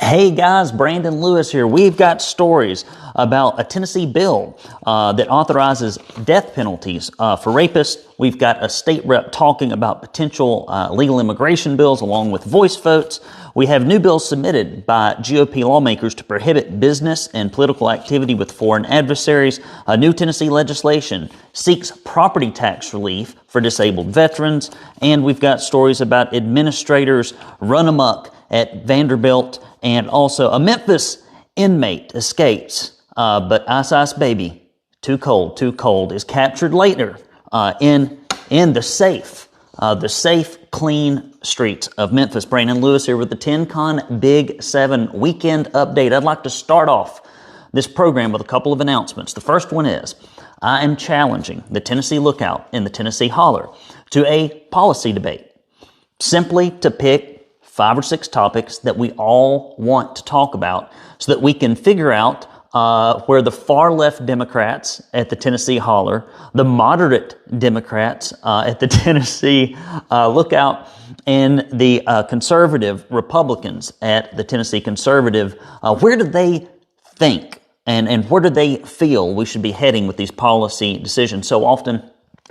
Hey guys, Brandon Lewis here. We've got stories about a Tennessee bill that authorizes death penalties for rapists. We've got a state rep talking about potential legal immigration bills along with voice votes. We have new bills submitted by GOP lawmakers to prohibit business and political activity with foreign adversaries. New Tennessee legislation seeks property tax relief for disabled veterans. And we've got stories about administrators run amok at Vanderbilt. And also a Memphis inmate escapes, but Ice Baby, too cold, is captured later in the safe, clean streets of Memphis. Brandon Lewis here with the TenCon Big 7 weekend update. I'd like to start off this program with a couple of announcements. The first one is I am challenging the Tennessee Lookout and the Tennessee Holler to a policy debate, simply to pick 5 or 6 topics that we all want to talk about so that we can figure out where the far left Democrats at the Tennessee Holler, the moderate Democrats at the Tennessee Lookout, and the conservative Republicans at the Tennessee Conservative, where do they think and where do they feel we should be heading with these policy decisions? So often,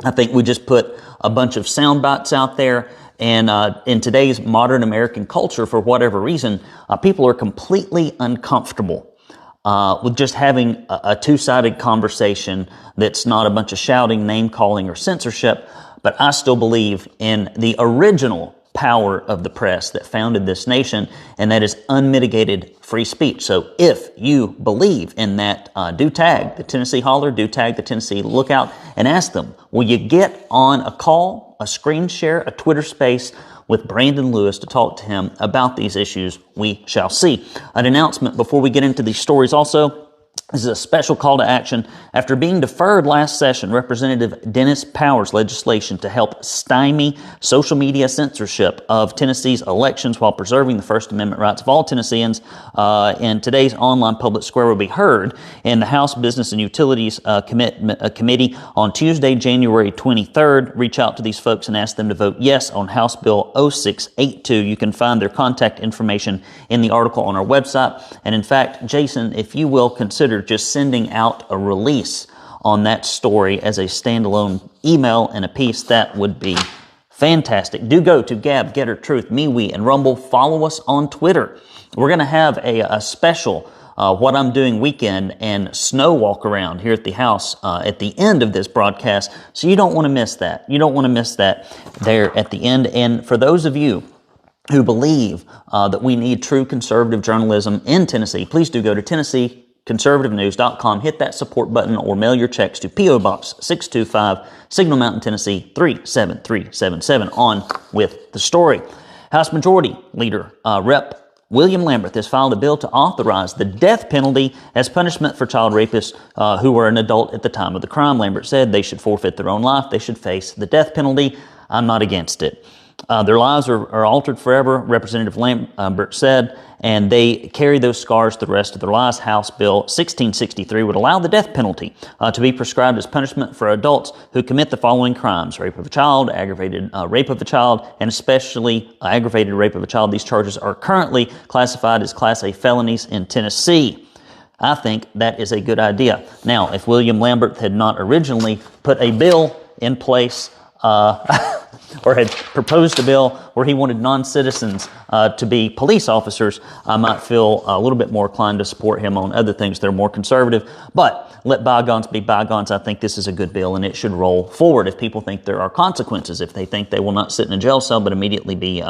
I think we just put a bunch of sound bites out there. And in today's modern American culture, for whatever reason, people are completely uncomfortable with just having a two-sided conversation that's not a bunch of shouting, name-calling, or censorship. But I still believe in the original power of the press that founded this nation, and that is unmitigated free speech. So if you believe in that, do tag the Tennessee Holler, do tag the Tennessee Lookout, and ask them, will you get on a call, a screen share, a Twitter space with Brandon Lewis to talk to him about these issues? We shall see. An announcement before we get into these stories also. This is a special call to action. After being deferred last session, Representative Dennis Powers' legislation to help stymie social media censorship of Tennessee's elections while preserving the First Amendment rights of all Tennesseans in today's online public square will be heard in the House Business and Utilities Committee on Tuesday, January 23rd. Reach out to these folks and ask them to vote yes on House Bill 0682. You can find their contact information in the article on our website. And in fact, Jason, if you will consider just sending out a release on that story as a standalone email and a piece, that would be fantastic. Do go to Gab, Getter, Truth, MeWe, and Rumble. Follow us on Twitter. We're going to have a special What I'm Doing weekend and snow walk around here at the house at the end of this broadcast, so you don't want to miss that. You don't want to miss that there at the end. And for those of you who believe that we need true conservative journalism in Tennessee, please do go to TennesseeConservativeNews.com, hit that support button, or mail your checks to P.O. Box 625, Signal Mountain, Tennessee 37377. On with the story. House Majority Leader Rep. William Lambert has filed a bill to authorize the death penalty as punishment for child rapists who were an adult at the time of the crime. Lambert said they should forfeit their own life. They should face the death penalty. I'm not against it. Their lives are altered forever, Representative Lambert said, and they carry those scars the rest of their lives. House Bill 1663 would allow the death penalty to be prescribed as punishment for adults who commit the following crimes: rape of a child, aggravated rape of a child, and especially aggravated rape of a child. These charges are currently classified as Class A felonies in Tennessee. I think that is a good idea. Now, if William Lambert had not originally put a bill in place or had proposed a bill where he wanted non-citizens to be police officers, I might feel a little bit more inclined to support him on other things that are more conservative. But let bygones be bygones. I think this is a good bill, and it should roll forward. If people think there are consequences, if they think they will not sit in a jail cell but immediately be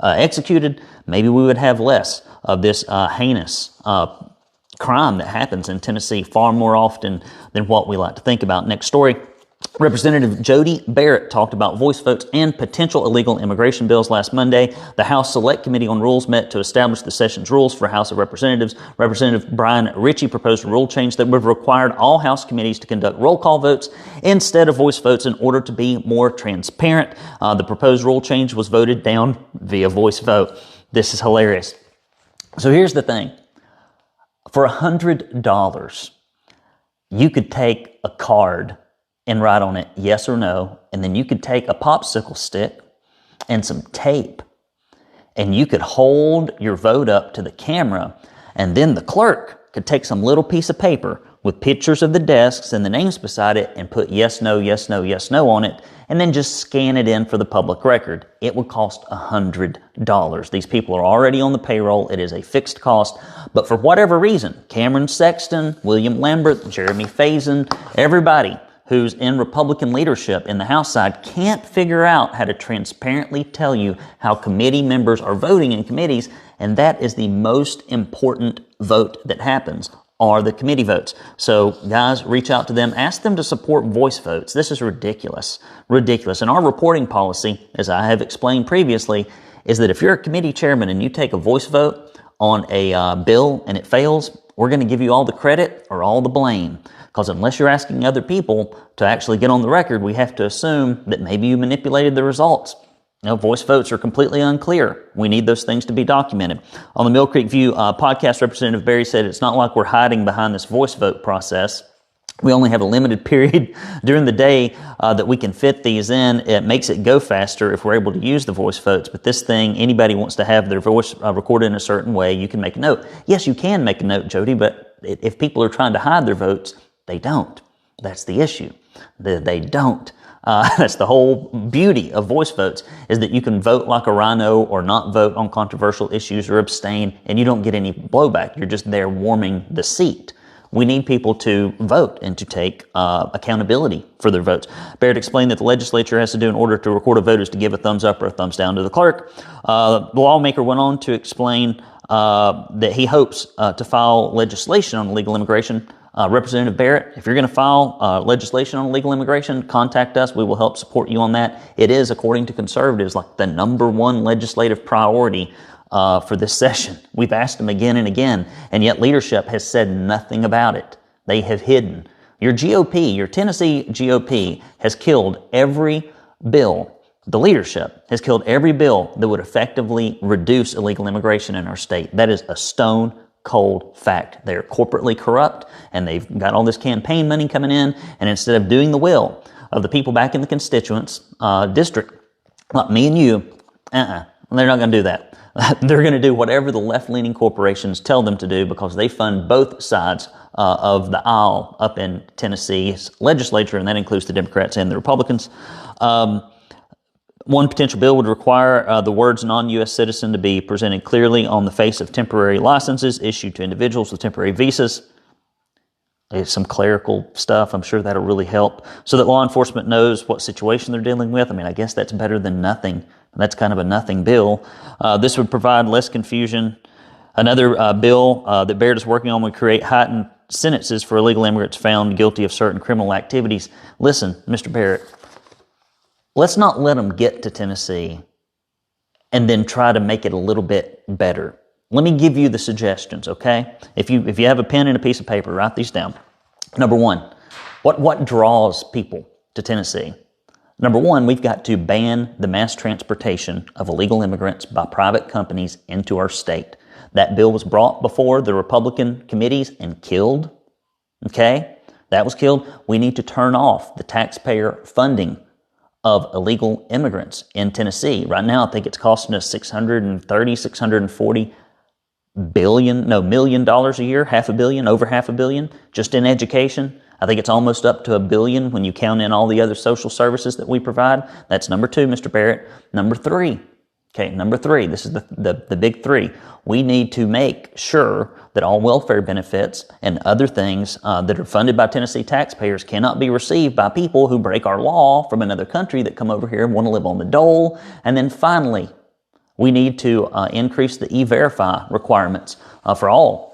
executed, maybe we would have less of this heinous crime that happens in Tennessee far more often than what we like to think about. Next story. Representative Jody Barrett talked about voice votes and potential illegal immigration bills last Monday. The House Select Committee on Rules met to establish the session's rules for House of Representatives. Representative Brian Ritchie proposed a rule change that would have required all House committees to conduct roll call votes instead of voice votes in order to be more transparent. The proposed rule change was voted down via voice vote. This is hilarious. So here's the thing. For $100, you could take a card and write on it yes or no, and then you could take a popsicle stick and some tape, and you could hold your vote up to the camera, and then the clerk could take some little piece of paper with pictures of the desks and the names beside it and put yes, no, yes, no, yes, no on it, and then just scan it in for the public record. It would cost $100. These people are already on the payroll. It is a fixed cost. But for whatever reason, Cameron Sexton, William Lambert, Jeremy Faison, everybody who's in Republican leadership in the House side can't figure out how to transparently tell you how committee members are voting in committees, and that is the most important vote that happens, are the committee votes. So guys, reach out to them, ask them to support voice votes. This is ridiculous. And our reporting policy, as I have explained previously, is that if you're a committee chairman and you take a voice vote on a bill and it fails, we're going to give you all the credit or all the blame. Because unless you're asking other people to actually get on the record, we have to assume that maybe you manipulated the results. Voice votes are completely unclear. We need those things to be documented. On the Mill Creek View podcast, Representative Barrett said it's not like we're hiding behind this voice vote process. We only have a limited period during the day that we can fit these in. It makes it go faster if we're able to use the voice votes. But this thing, anybody wants to have their voice recorded in a certain way, you can make a note. Yes, you can make a note, Jody, but if people are trying to hide their votes, they don't. That's the issue. They don't. That's the whole beauty of voice votes, is that you can vote like a rhino or not vote on controversial issues or abstain, and you don't get any blowback. You're just there warming the seat. We need people to vote and to take accountability for their votes. Barrett explained that the legislature has to do in order to record a vote is to give a thumbs up or a thumbs down to the clerk. The lawmaker went on to explain that he hopes to file legislation on illegal immigration. Representative Barrett, if you're going to file legislation on illegal immigration, contact us. We will help support you on that. It is, according to conservatives, like the #1 legislative priority for this session. We've asked them again and again, and yet leadership has said nothing about it. They have hidden. Your GOP, your Tennessee GOP, has killed every bill. The leadership has killed every bill that would effectively reduce illegal immigration in our state. That is a stone cold fact. They're corporately corrupt, and they've got all this campaign money coming in, and instead of doing the will of the people back in the constituents district, like me and you, they're not going to do that. They're going to do whatever the left-leaning corporations tell them to do, because they fund both sides of the aisle up in Tennessee's legislature, and that includes the Democrats and the Republicans. One potential bill would require the words non-U.S. citizen to be presented clearly on the face of temporary licenses issued to individuals with temporary visas. It's some clerical stuff. I'm sure that'll really help, so that law enforcement knows what situation they're dealing with. I mean, I guess that's better than nothing. That's kind of a nothing bill. This would provide less confusion. Another bill that Barrett is working on would create heightened sentences for illegal immigrants found guilty of certain criminal activities. Listen, Mr. Barrett, let's not let them get to Tennessee and then try to make it a little bit better. Let me give you the suggestions, okay? If you have a pen and a piece of paper, write these down. Number one, what draws people to Tennessee? Number one, we've got to ban the mass transportation of illegal immigrants by private companies into our state. That bill was brought before the Republican committees and killed, okay? That was killed. We need to turn off the taxpayer funding of illegal immigrants in Tennessee. Right now, I think it's costing us $640 million a year, over half a billion, just in education. I think it's almost up to $1 billion when you count in all the other social services that we provide. That's number two, Mr. Barrett. Number three, this is the big three. We need to make sure that all welfare benefits and other things that are funded by Tennessee taxpayers cannot be received by people who break our law from another country that come over here and want to live on the dole. And then finally, we need to increase the E-Verify requirements for all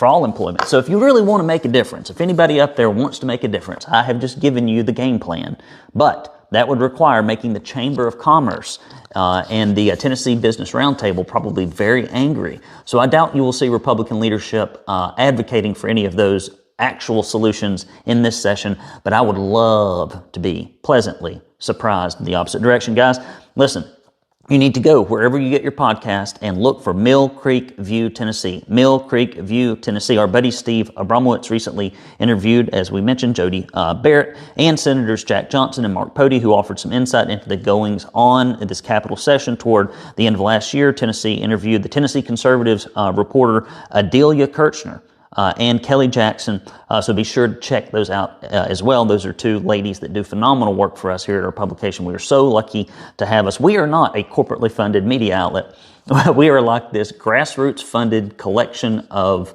employment. So if you really want to make a difference, if anybody up there wants to make a difference, I have just given you the game plan. But that would require making the Chamber of Commerce and the Tennessee Business Roundtable probably very angry. So I doubt you will see Republican leadership advocating for any of those actual solutions in this session, but I would love to be pleasantly surprised in the opposite direction. Guys, listen, you need to go wherever you get your podcast and look for Mill Creek View, Tennessee. Mill Creek View, Tennessee. Our buddy Steve Abramowitz recently interviewed, as we mentioned, Jody Barrett and Senators Jack Johnson and Mark Pody, who offered some insight into the goings on in this Capitol session toward the end of last year. Tennessee interviewed the Tennessee Conservatives reporter Adelia Kirchner and Kelly Jackson. So be sure to check those out as well. Those are two ladies that do phenomenal work for us here at our publication. We are so lucky to have us. We are not a corporately funded media outlet. We are like this grassroots funded collection of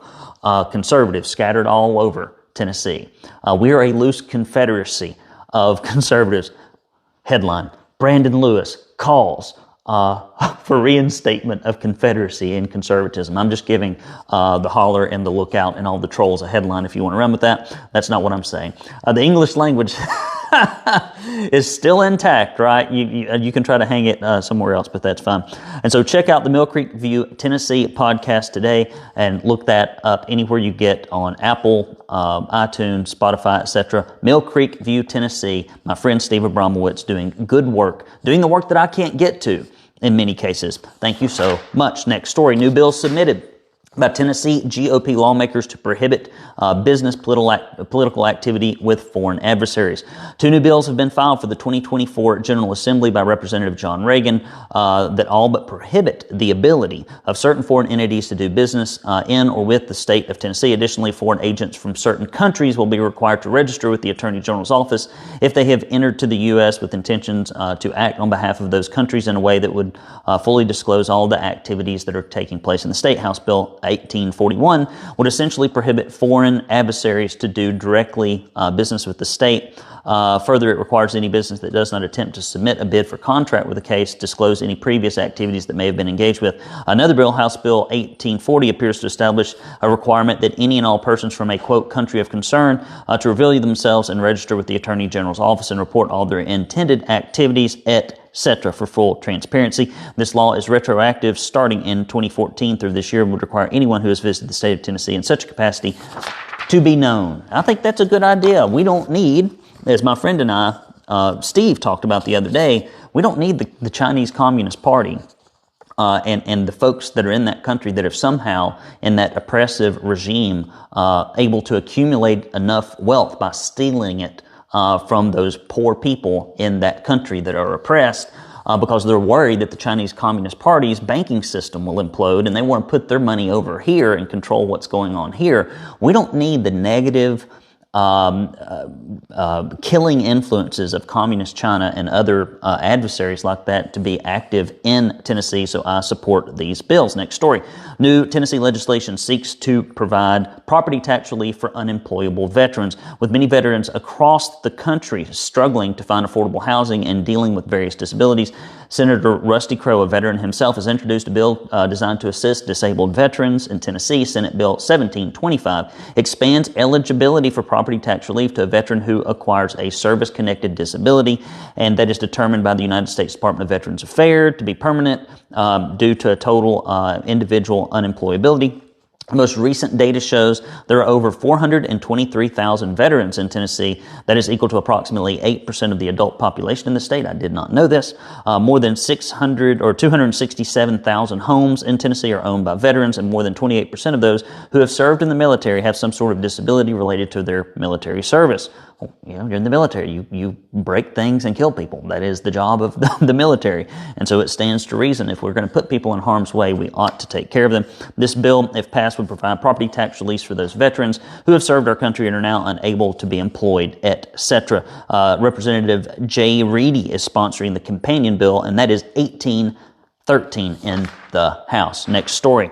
conservatives scattered all over Tennessee. We are a loose confederacy of conservatives. Headline: Brandon Lewis calls for reinstatement of Confederacy and conservatism. I'm just giving the Holler and the Lookout and all the trolls a headline if you want to run with that. That's not what I'm saying. The English language is still intact, right? You can try to hang it somewhere else, but that's fine. And so check out the Mill Creek View Tennessee podcast today and look that up anywhere you get on Apple, iTunes, Spotify, etc. Mill Creek View Tennessee. My friend Steve Abramowitz doing good work, doing the work that I can't get to in many cases. Thank you so much. Next story: new bills submitted by Tennessee GOP lawmakers to prohibit business political activity with foreign adversaries. Two new bills have been filed for the 2024 General Assembly by Representative John Reagan that all but prohibit the ability of certain foreign entities to do business in or with the state of Tennessee. Additionally, foreign agents from certain countries will be required to register with the Attorney General's office if they have entered to the U.S. with intentions to act on behalf of those countries in a way that would fully disclose all the activities that are taking place in the state. House Bill 1841 would essentially prohibit foreign adversaries to do directly business with the state. Further, it requires any business that does not attempt to submit a bid for contract with a case disclose any previous activities that may have been engaged with. Another bill, House Bill 1840, appears to establish a requirement that any and all persons from a, quote, country of concern to reveal themselves and register with the Attorney General's office and report all their intended activities, etc. for full transparency. This law is retroactive starting in 2014 through this year and would require anyone who has visited the state of Tennessee in such a capacity to be known. I think that's a good idea. We don't need, as my friend and I, Steve, talked about the other day, we don't need the Chinese Communist Party and the folks that are in that country that have somehow, in that oppressive regime, able to accumulate enough wealth by stealing it from those poor people in that country that are oppressed because they're worried that the Chinese Communist Party's banking system will implode and they want to put their money over here and control what's going on here. We don't need the negative killing influences of communist China and other adversaries like that to be active in Tennessee, so I support these bills. Next story. New Tennessee legislation seeks to provide property tax relief for unemployable veterans, with many veterans across the country struggling to find affordable housing and dealing with various disabilities. Senator Rusty Crowe, a veteran himself, has introduced a bill designed to assist disabled veterans in Tennessee. Senate Bill 1725 expands eligibility for property tax relief to a veteran who acquires a service-connected disability, and that is determined by the United States Department of Veterans Affairs to be permanent due to a total individual unemployability. The most recent data shows there are over 423,000 veterans in Tennessee. That is equal to approximately 8% of the adult population in the state. I did not know this. More than 267,000 homes in Tennessee are owned by veterans, and more than 28% of those who have served in the military have some sort of disability related to their military service. You know, you're in the military. You break things and kill people. That is the job of the military. And so it stands to reason if we're going to put people in harm's way, we ought to take care of them. This bill, if passed, would provide property tax relief for those veterans who have served our country and are now unable to be employed, etc. Representative Jay Reedy is sponsoring the companion bill, and that is 1813 in the House. Next story.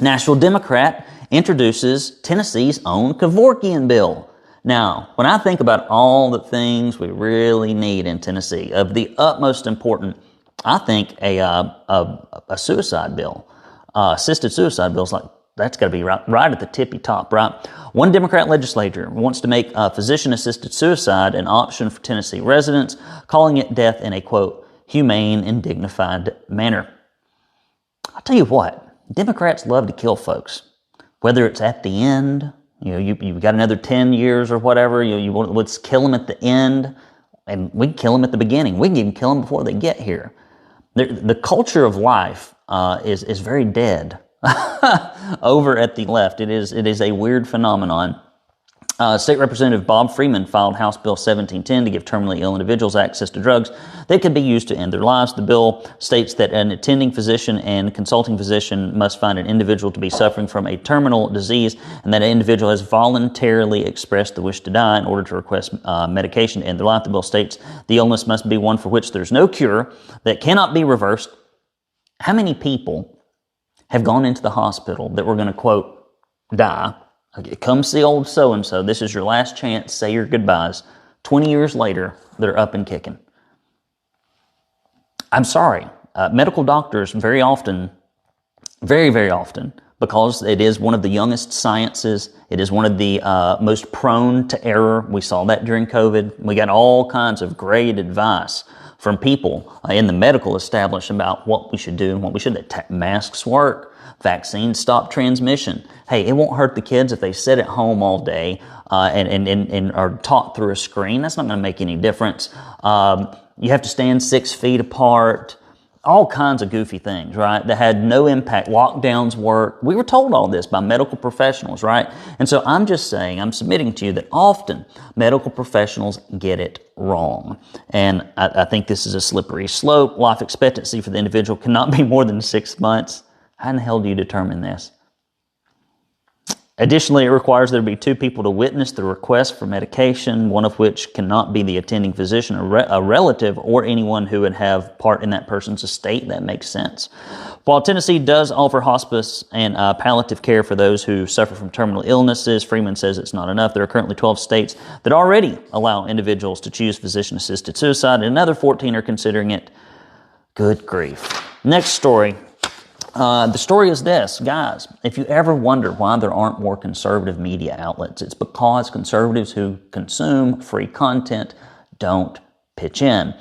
Nashville Democrat introduces Tennessee's own Kevorkian bill. Now, when I think about all the things we really need in Tennessee, of the utmost important, I think a suicide bill, assisted suicide bills, like that's got to be right at the tippy top, right? One Democrat legislator wants to make physician-assisted suicide an option for Tennessee residents, calling it death in a, quote, humane and dignified manner. I'll tell you what, Democrats love to kill folks, whether it's at the end. You know, you've got another 10 years or whatever. Let's kill them at the end, and we can kill them at the beginning. We can even kill them before they get here. The culture of life is very dead over at the left. It is a weird phenomenon. State Representative Bob Freeman filed House Bill 1710 to give terminally ill individuals access to drugs that could be used to end their lives. The bill states that an attending physician and consulting physician must find an individual to be suffering from a terminal disease and that an individual has voluntarily expressed the wish to die in order to request medication to end their life. The bill states the illness must be one for which there's no cure, that cannot be reversed. How many people have gone into the hospital that were going to, quote, die? Okay, come see old so-and-so. This is your last chance. Say your goodbyes. 20 years later, they're up and kicking. I'm sorry. Medical doctors very often, very often, because it is one of the youngest sciences, it is one of the most prone to error. We saw that during COVID. We got all kinds of great advice from people in the medical establishment about what we should do and what we should. Masks work. Vaccines stop transmission. Hey, it won't hurt the kids if they sit at home all day and are taught through a screen. That's not going to make any difference. You have to stand 6 feet apart. All kinds of goofy things, right, that had no impact. Lockdowns work. We were told all this by medical professionals, right? And so I'm just saying, I'm submitting to you that often medical professionals get it wrong. And I think this is a slippery slope. Life expectancy for the individual cannot be more than 6 months. How in the hell do you determine this? Additionally, it requires there to be 2 people to witness the request for medication, one of which cannot be the attending physician, a relative, or anyone who would have part in that person's estate. That makes sense. While Tennessee does offer hospice and palliative care for those who suffer from terminal illnesses, Freeman says it's not enough. There are currently 12 states that already allow individuals to choose physician-assisted suicide, and another 14 are considering it. Good grief. Next story. The story is this, guys, if you ever wonder why there aren't more conservative media outlets, it's because conservatives who consume free content don't pitch in.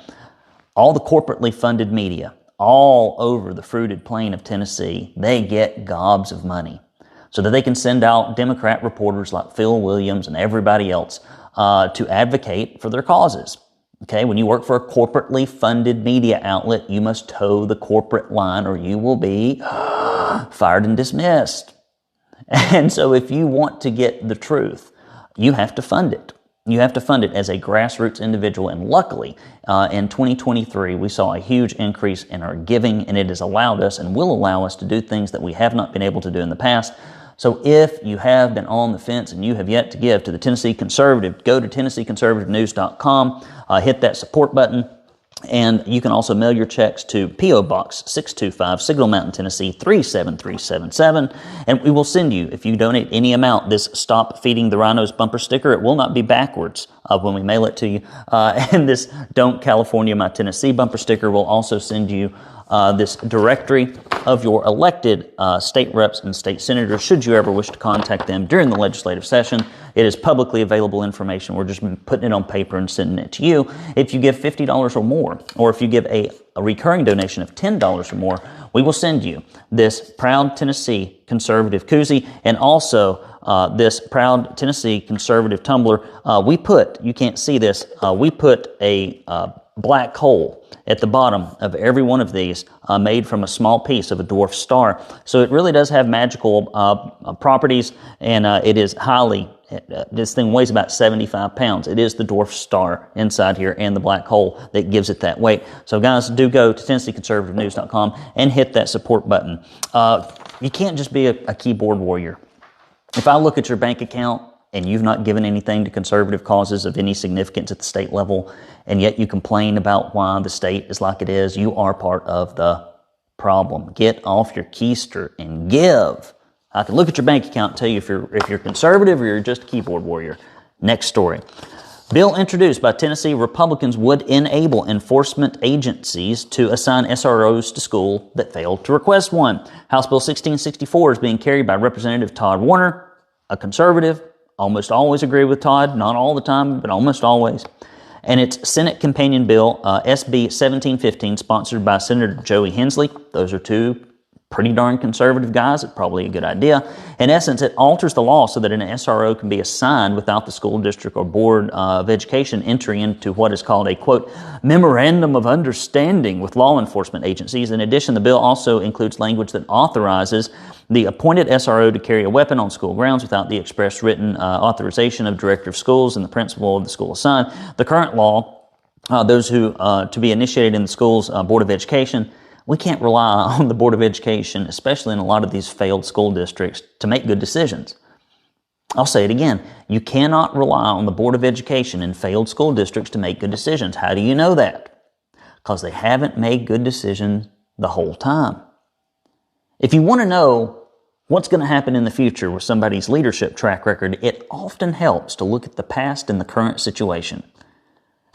All the corporately funded media, all over the fruited plain of Tennessee, they get gobs of money so that they can send out Democrat reporters like Phil Williams and everybody else to advocate for their causes. Okay, when you work for a corporately funded media outlet, you must toe the corporate line or you will be fired and dismissed. And so if you want to get the truth, you have to fund it. You have to fund it as a grassroots individual. And luckily, in 2023, we saw a huge increase in our giving, and it has allowed us and will allow us to do things that we have not been able to do in the past. So if you have been on the fence and you have yet to give to the Tennessee Conservative, go to TennesseeConservativeNews.com, hit that support button, and you can also mail your checks to P.O. Box 625, Signal Mountain, Tennessee 37377, and we will send you, if you donate any amount, this Stop Feeding the Rhinos bumper sticker. It will not be backwards when we mail it to you. And this Don't California My Tennessee bumper sticker will also send you this directory of your elected state reps and state senators, should you ever wish to contact them during the legislative session. It is publicly available information. We're just putting it on paper and sending it to you. If you give $50 or more, or if you give a recurring donation of $10 or more, we will send you this Proud Tennessee Conservative koozie and also this Proud Tennessee Conservative tumbler. We put, you can't see this, we put a black hole at the bottom of every one of these, made from a small piece of a dwarf star. So it really does have magical properties, and it is highly, this thing weighs about 75 pounds. It is the dwarf star inside here and the black hole that gives it that weight. So guys, do go to TennesseeConservativeNews.com and hit that support button. You can't just be a keyboard warrior. If I look at your bank account and you've not given anything to conservative causes of any significance at the state level, and yet you complain about why the state is like it is, you are part of the problem. Get off your keister and give. I can look at your bank account and tell you if you're conservative or you're just a keyboard warrior. Next story. Bill introduced by Tennessee Republicans would enable enforcement agencies to assign SROs to school that failed to request one. House Bill 1664 is being carried by Representative Todd Warner, a conservative. Almost always agree with Todd, not all the time, but almost always. And it's Senate Companion Bill, SB 1715, sponsored by Senator Joey Hensley. Those are two pretty darn conservative guys. It's probably a good idea. In essence, it alters the law so that an SRO can be assigned without the school district or board of education entering into what is called a, quote, memorandum of understanding with law enforcement agencies. In addition, the bill also includes language that authorizes the appointed SRO to carry a weapon on school grounds without the express written authorization of director of schools and the principal of the school assigned. The current law, those who to be initiated in the school's Board of Education, we can't rely on the Board of Education, especially in a lot of these failed school districts, to make good decisions. I'll say it again. You cannot rely on the Board of Education in failed school districts to make good decisions. How do you know that? Because they haven't made good decisions the whole time. If you want to know what's going to happen in the future with somebody's leadership track record, it often helps to look at the past and the current situation.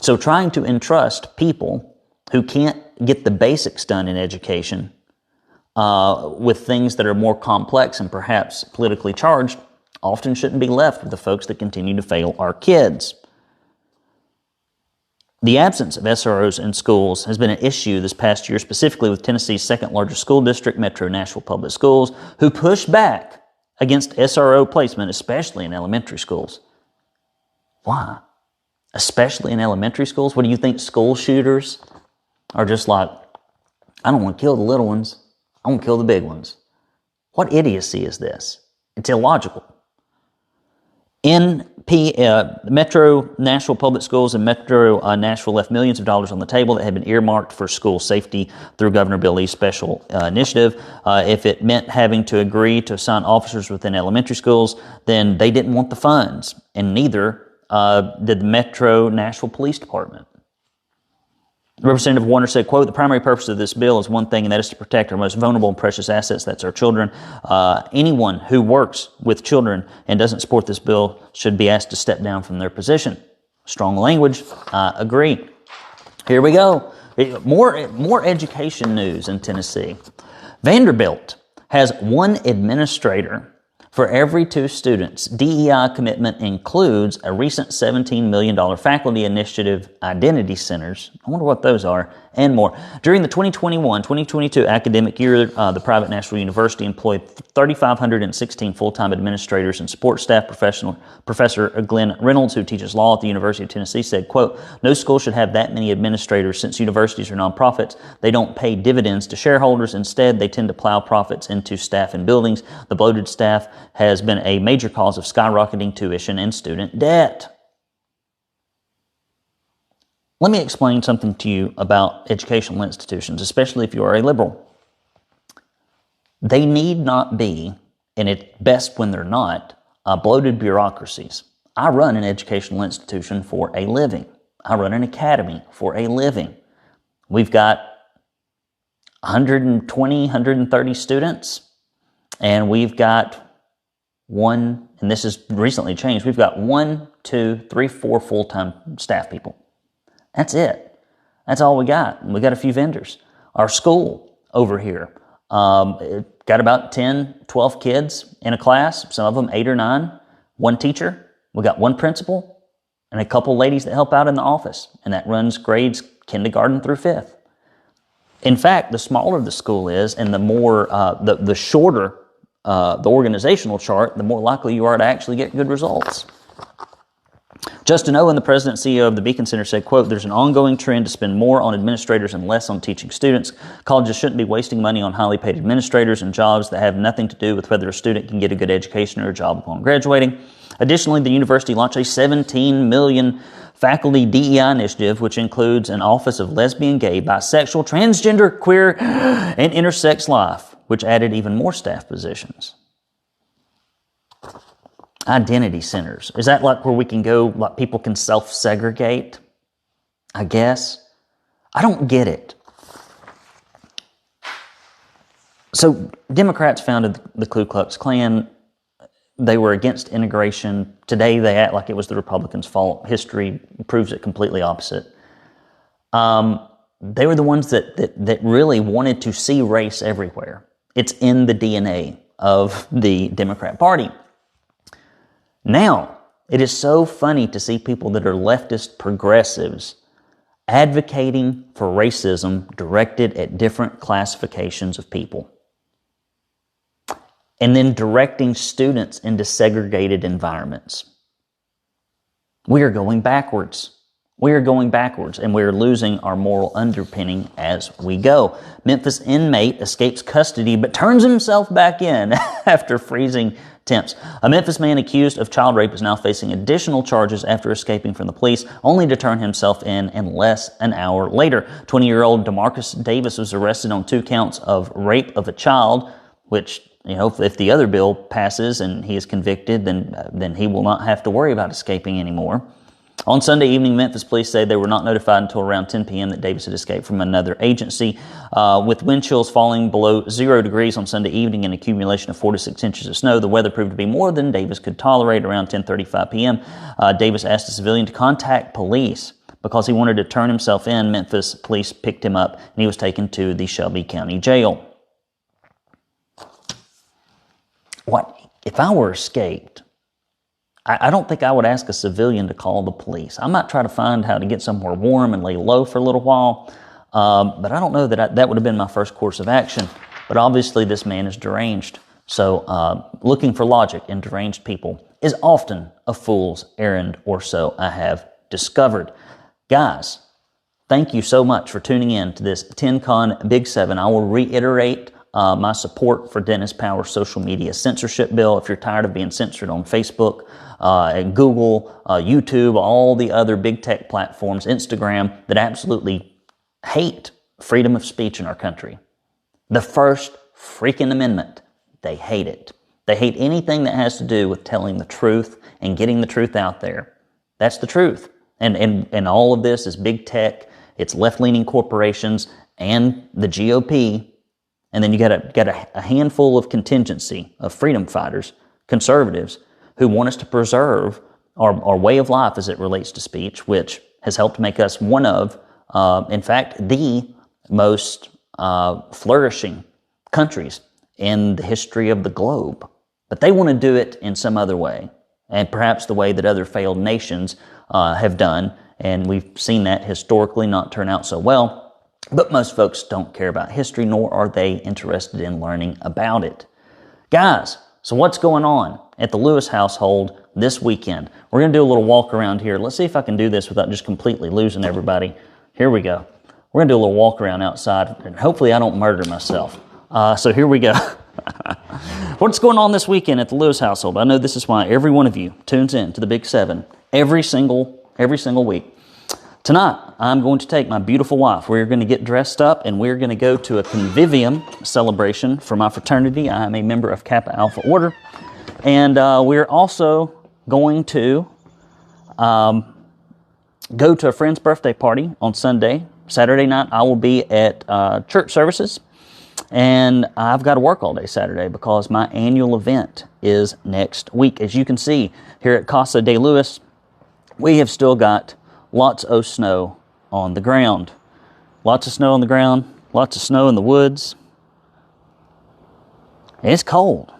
So trying to entrust people who can't get the basics done in education with things that are more complex and perhaps politically charged often shouldn't be left with the folks that continue to fail our kids. The absence of SROs in schools has been an issue this past year, specifically with Tennessee's second largest school district, Metro Nashville Public Schools, who pushed back against SRO placement, especially in elementary schools. Why? Especially in elementary schools? What do you think, school shooters are just like, I don't want to kill the little ones, I want to kill the big ones? What idiocy is this? It's illogical. Metro Nashville Public Schools and Metro Nashville left millions of dollars on the table that had been earmarked for school safety through Governor Bill Lee's special initiative. If it meant having to agree to assign officers within elementary schools, then they didn't want the funds, and neither did the Metro Nashville Police Department. Representative Warner said, quote, the primary purpose of this bill is one thing, and that is to protect our most vulnerable and precious assets, that's our children. Anyone who works with children and doesn't support this bill should be asked to step down from their position. Strong language. I agree. Here we go. More education news in Tennessee. Vanderbilt has one administrator for every 2 students. DEI commitment includes a recent $17 million faculty initiative identity centers. I wonder what those are, and more. During the 2021-2022 academic year, the private Nashville University employed 3,516 full-time administrators and support staff. Professor Glenn Reynolds, who teaches law at the University of Tennessee, said, quote, no school should have that many administrators since universities are nonprofits. They don't pay dividends to shareholders. Instead, they tend to plow profits into staff and buildings. The bloated staff has been a major cause of skyrocketing tuition and student debt. Let me explain something to you about educational institutions, especially if you are a liberal. They need not be, and it's best when they're not, bloated bureaucracies. I run an educational institution for a living. I run an academy for a living. We've got 120, 130 students, and we've got one, and this has recently changed, we've got 1, 2, 3, 4 full-time staff people. That's it. That's all we got. We got a few vendors. Our school over here got about 10, 12 kids in a class, some of them 8 or 9, one teacher. We got one principal and a couple ladies that help out in the office, and that runs grades kindergarten through 5th. In fact, the smaller the school is and the more, the shorter the organizational chart, the more likely you are to actually get good results. Justin Owen, the president and CEO of the Beacon Center, said, quote, there's an ongoing trend to spend more on administrators and less on teaching students. Colleges shouldn't be wasting money on highly paid administrators and jobs that have nothing to do with whether a student can get a good education or a job upon graduating. Additionally, the university launched a $17 million faculty DEI initiative, which includes an Office of Lesbian, Gay, Bisexual, Transgender, Queer, and Intersex Life, which added even more staff positions. Identity centers. Is that like where we can go, like people can self-segregate? I guess. I don't get it. So Democrats founded the Ku Klux Klan. They were against integration. Today they act like it was the Republicans' fault. History proves it completely opposite. They were the ones that really wanted to see race everywhere. It's in the DNA of the Democrat Party. Now, it is so funny to see people that are leftist progressives advocating for racism directed at different classifications of people. and then directing students into segregated environments. We are going backwards. We are going backwards, and we are losing our moral underpinning as we go. Memphis inmate escapes custody but turns himself back in after freezing temps. A Memphis man accused of child rape is now facing additional charges after escaping from the police, only to turn himself in less an hour later. 20-year-old DeMarcus Davis was arrested on 2 counts of rape of a child, which, if the other bill passes and he is convicted, then he will not have to worry about escaping anymore. On Sunday evening, Memphis police say they were not notified until around 10 p.m. that Davis had escaped from another agency. With wind chills falling below 0 degrees on Sunday evening and accumulation of 4 to 6 inches of snow, the weather proved to be more than Davis could tolerate. Around 10:35 p.m., Davis asked a civilian to contact police because he wanted to turn himself in. Memphis police picked him up, and he was taken to the Shelby County Jail. What if I were escaped? I don't think I would ask a civilian to call the police. I might try to find how to get somewhere warm and lay low for a little while, but I don't know that would have been my first course of action. But obviously this man is deranged. So looking for logic in deranged people is often a fool's errand, or so I have discovered. Guys, thank you so much for tuning in to this 10Con Big 7. I will reiterate my support for Dennis Power's social media censorship bill. If you're tired of being censored on Facebook, and Google, YouTube, all the other big tech platforms, Instagram, that absolutely hate freedom of speech in our country. The First freaking Amendment, they hate it. They hate anything that has to do with telling the truth and getting the truth out there. That's the truth. And all of this is big tech, it's left-leaning corporations, and the GOP. And then you got a handful of contingency of freedom fighters, conservatives, who want us to preserve our way of life as it relates to speech, which has helped make us one of, in fact, the most flourishing countries in the history of the globe. But they want to do it in some other way, and perhaps the way that other failed nations have done, and we've seen that historically not turn out so well. But most folks don't care about history, nor are they interested in learning about it. Guys, so what's going on at the Lewis household this weekend? We're going to do a little walk around here. Let's see if I can do this without just completely losing everybody. Here we go. We're going to do a little walk around outside, and hopefully I don't murder myself. So here we go. What's going on this weekend at the Lewis household? I know this is why every one of you tunes in to the Big 7 every single week. Tonight, I'm going to take my beautiful wife. We're going to get dressed up, and we're going to go to a convivium celebration for my fraternity. I am a member of Kappa Alpha Order. And we're also going to go to a friend's birthday party on Sunday. Saturday night, I will be at church services. And I've got to work all day Saturday because my annual event is next week. As you can see here at Casa de Lewis, we have still got lots of snow on the ground. Lots of snow on the ground, lots of snow in the woods. It's cold.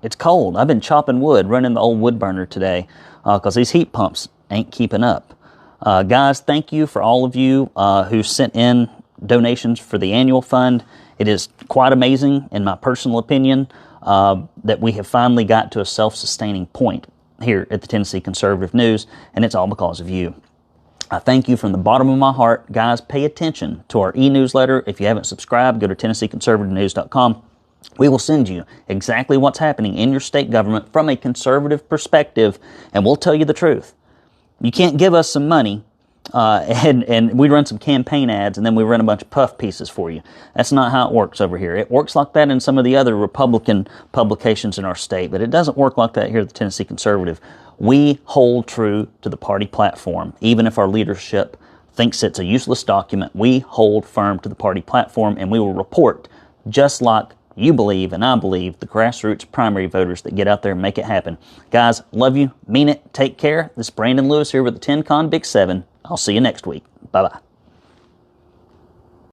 It's cold. I've been chopping wood, running the old wood burner today because these heat pumps ain't keeping up. Guys, thank you for all of you who sent in donations for the annual fund. It is quite amazing, in my personal opinion, that we have finally got to a self-sustaining point here at the Tennessee Conservative News, and it's all because of you. I thank you from the bottom of my heart. Guys, pay attention to our e-newsletter. If you haven't subscribed, go to TennesseeConservativeNews.com. We will send you exactly what's happening in your state government from a conservative perspective, and we'll tell you the truth. You can't give us some money and we run some campaign ads and then we run a bunch of puff pieces for you. That's not how it works over here. It works like that in some of the other Republican publications in our state, but it doesn't work like that here at the Tennessee Conservative. We hold true to the party platform. Even if our leadership thinks it's a useless document, we hold firm to the party platform, and we will report just like you believe and I believe, the grassroots primary voters that get out there and make it happen. Guys, love you, mean it, take care. This is Brandon Lewis here with the 10Con Big 7. I'll see you next week. Bye-bye.